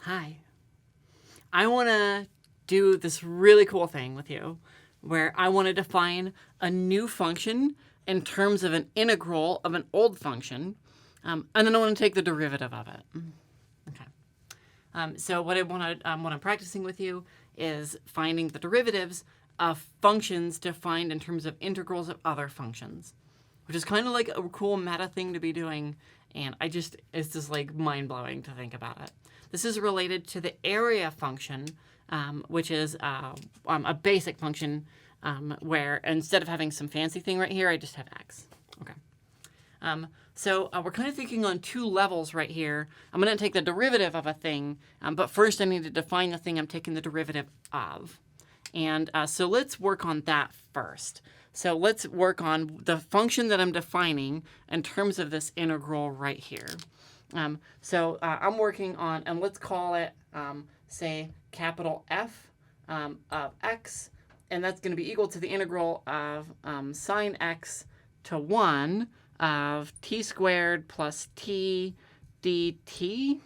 Hi. I want to do this really cool thing with you where I want to define a new function in terms of an integral of an old function, and then I want to take the derivative of it. Okay. So what what I'm practicing with you is finding the derivatives of functions defined in terms of integrals of other functions, which is kind of like a cool meta thing to be doing. And it's just like mind blowing to think about it. This is related to the area function, which is a basic function where instead of having some fancy thing right here, I just have x. Okay. So we're kind of thinking on two levels right here. I'm going to take the derivative of a thing, but first I need to define the thing I'm taking the derivative of. And so let's work on that first. So let's work on the function that I'm defining in terms of this integral right here. So I'm working on, and let's call it, say, capital F of x, and that's going to be equal to the integral of sine x to 1 of t squared plus t dt,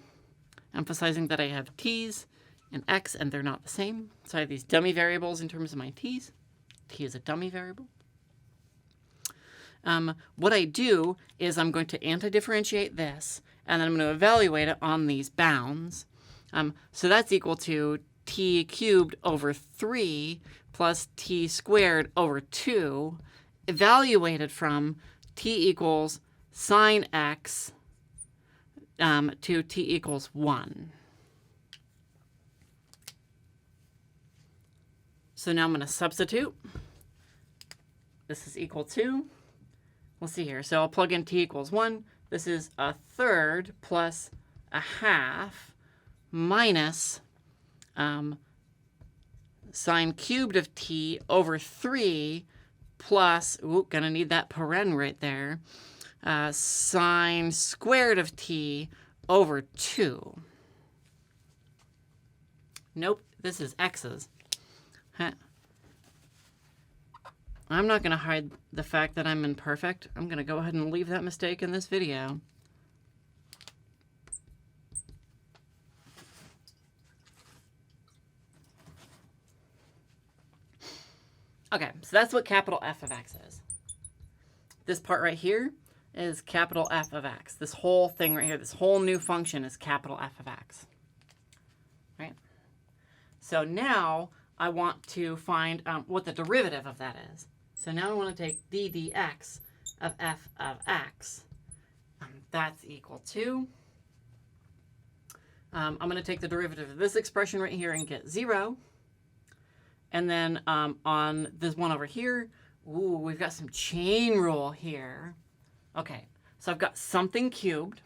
emphasizing that I have t's and x, and they're not the same. So I have these dummy variables in terms of my t's. T is a dummy variable. What I do is I'm going to anti-differentiate this, and then I'm going to evaluate it on these bounds. So that's equal to t cubed over 3 plus t squared over 2, evaluated from t equals sine x to t equals 1. So now I'm going to substitute. This is equal to, we'll see here. So I'll plug in t equals 1. This is a third plus a half minus sine cubed of t over 3 plus, gonna need that paren right there, sine squared of t over 2. Nope, this is x's. I'm not going to hide the fact that I'm imperfect. I'm going to go ahead and leave that mistake in this video. Okay, so that's what capital F of x is. This part right here is capital F of x. This whole thing right here, this whole new function is capital F of x. Right? So now I want to find what the derivative of that is. So now I want to take d dx of f of x. That's equal to, I'm going to take the derivative of this expression right here and get 0. And then on this one over here, we've got some chain rule here. Okay, so I've got something cubed.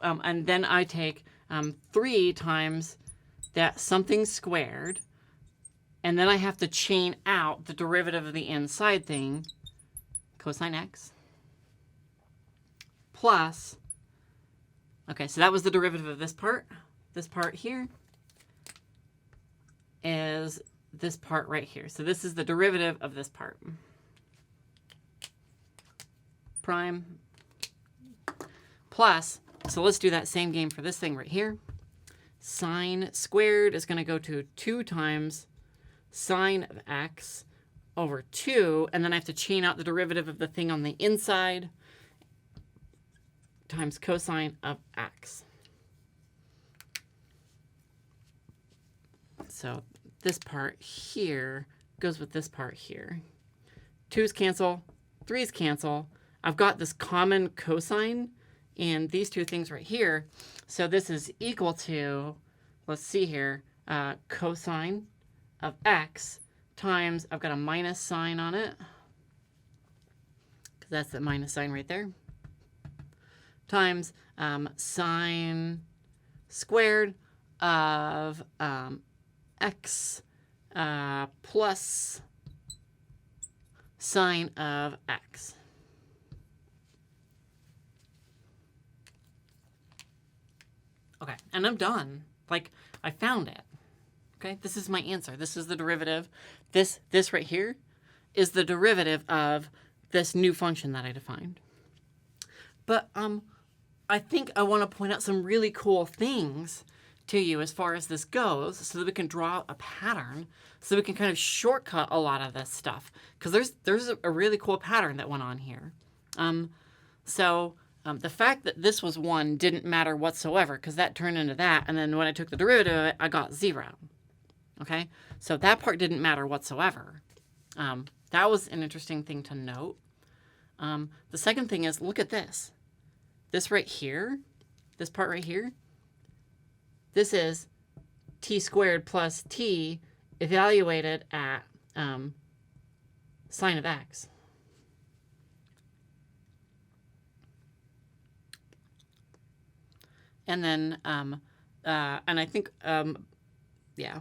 And then I take 3 times that something squared. And then I have to chain out the derivative of the inside thing, cosine x, plus, okay, so that was the derivative of this part. This part here is this part right here. So this is the derivative of this part. Prime plus, so let's do that same game for this thing right here. Sine squared is going to go to 2 times sine of x over 2, and then I have to chain out the derivative of the thing on the inside times cosine of x. So this part here goes with this part here. 2's cancel, 3's cancel. I've got this common cosine in these two things right here. So this is equal to, let's see here, cosine of x times, I've got a minus sign on it, because that's the minus sign right there, times sine squared of x plus sine of x. Okay, and I'm done. Like, I found it. Okay, this is my answer. This is the derivative. This right here is the derivative of this new function that I defined. But I think I want to point out some really cool things to you as far as this goes so that we can draw a pattern, so we can kind of shortcut a lot of this stuff. Because there's a really cool pattern that went on here. The fact that this was 1 didn't matter whatsoever because that turned into that. And then when I took the derivative of it, I got 0. Okay? So that part didn't matter whatsoever. That was an interesting thing to note. The second thing is, look at this. This right here, this part right here, this is t squared plus t evaluated at sine of x. And then, and I think, yeah.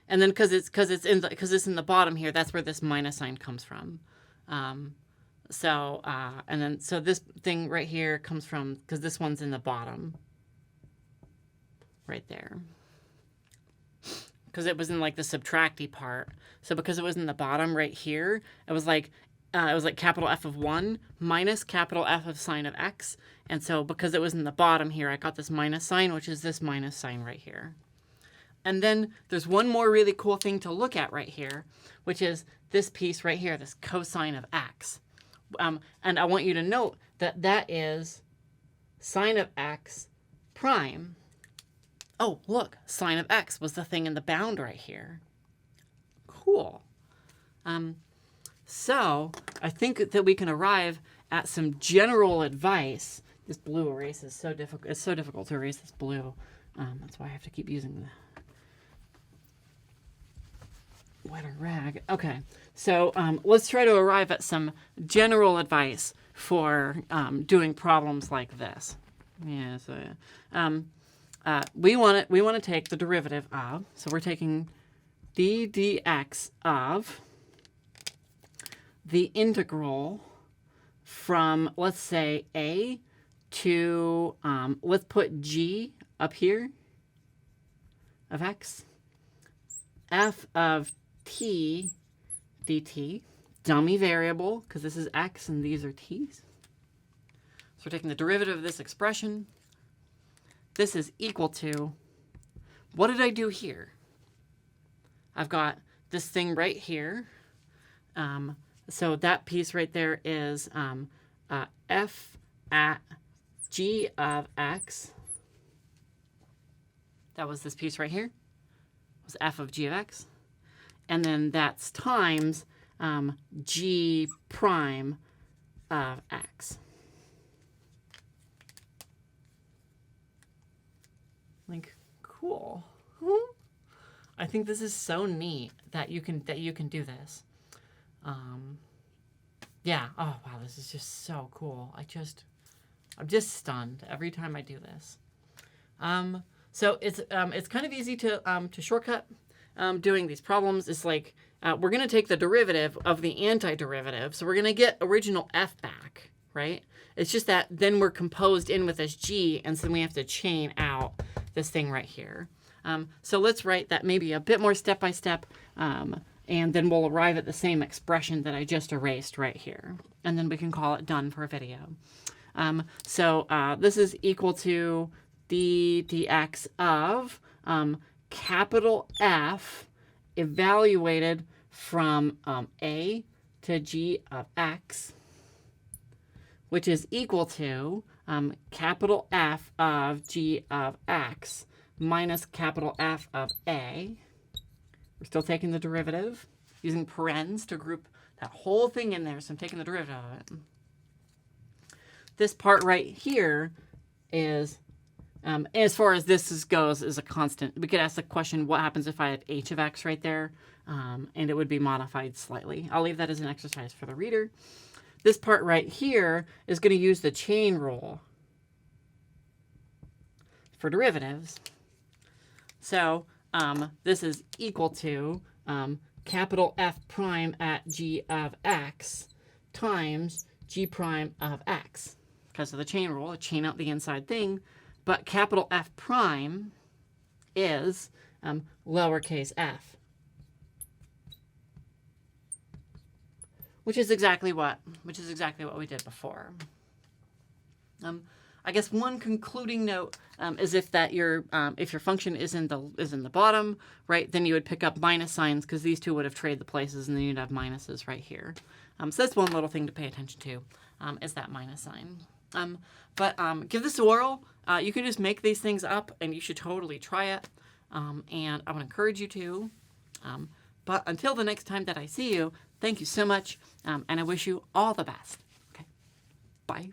And then because it's in the bottom here, that's where this minus sign comes from. And then this thing right here comes from, because this one's in the bottom, right there. Because it was in like the subtracty part. So because it was in the bottom right here, it was like capital F of 1 minus capital F of sine of x. And so because it was in the bottom here, I got this minus sign, which is this minus sign right here. And then there's one more really cool thing to look at right here, which is this piece right here, this cosine of x. And I want you to note that that is sine of x prime. Oh, look, sine of x was the thing in the bound right here. Cool. So I think that we can arrive at some general advice. This blue erase is so difficult. It's so difficult to erase this blue. That's why I have to keep using the wetter rag. Okay, so let's try to arrive at some general advice for doing problems like this. Yeah, so we want to take the derivative of, so we're taking d dx of the integral from, let's say, a to, let's put g up here of x, f of t dt, dummy variable, because this is x and these are t's. So we're taking the derivative of this expression. This is equal to, what did I do here? I've got this thing right here. So that piece right there is f at g of x. That was this piece right here. It was f of g of x. And then that's times g prime of x. Like, cool. I think this is so neat that you can do this. Yeah. Oh wow, this is just so cool. I'm just stunned every time I do this. So it's kind of easy to shortcut doing these problems. It's like we're going to take the derivative of the antiderivative, so we're going to get original f back, right? It's just that then we're composed in with this g, and so we have to chain out this thing right here. So let's write that maybe a bit more step by step, and then we'll arrive at the same expression that I just erased right here. And then we can call it done for a video. This is equal to d dx of capital F evaluated from a to g of x, which is equal to capital F of g of x minus capital F of a. We're still taking the derivative, using parens to group that whole thing in there, so I'm taking the derivative of it. This part right here is, as far as this goes, is a constant. We could ask the question, what happens if I had h of x right there? And it would be modified slightly. I'll leave that as an exercise for the reader. This part right here is going to use the chain rule for derivatives. So this is equal to capital F prime at g of x times g prime of x. Because of the chain rule, I chain out the inside thing. But capital F prime is lowercase f, which is exactly what we did before. I guess one concluding note is if your function is in the bottom, right, then you would pick up minus signs because these two would have traded the places, and then you'd have minuses right here. So that's one little thing to pay attention to, is that minus sign. But give this a whirl. You can just make these things up, and you should totally try it. And I would encourage you to. But until the next time that I see you, thank you so much, and I wish you all the best. Okay, bye.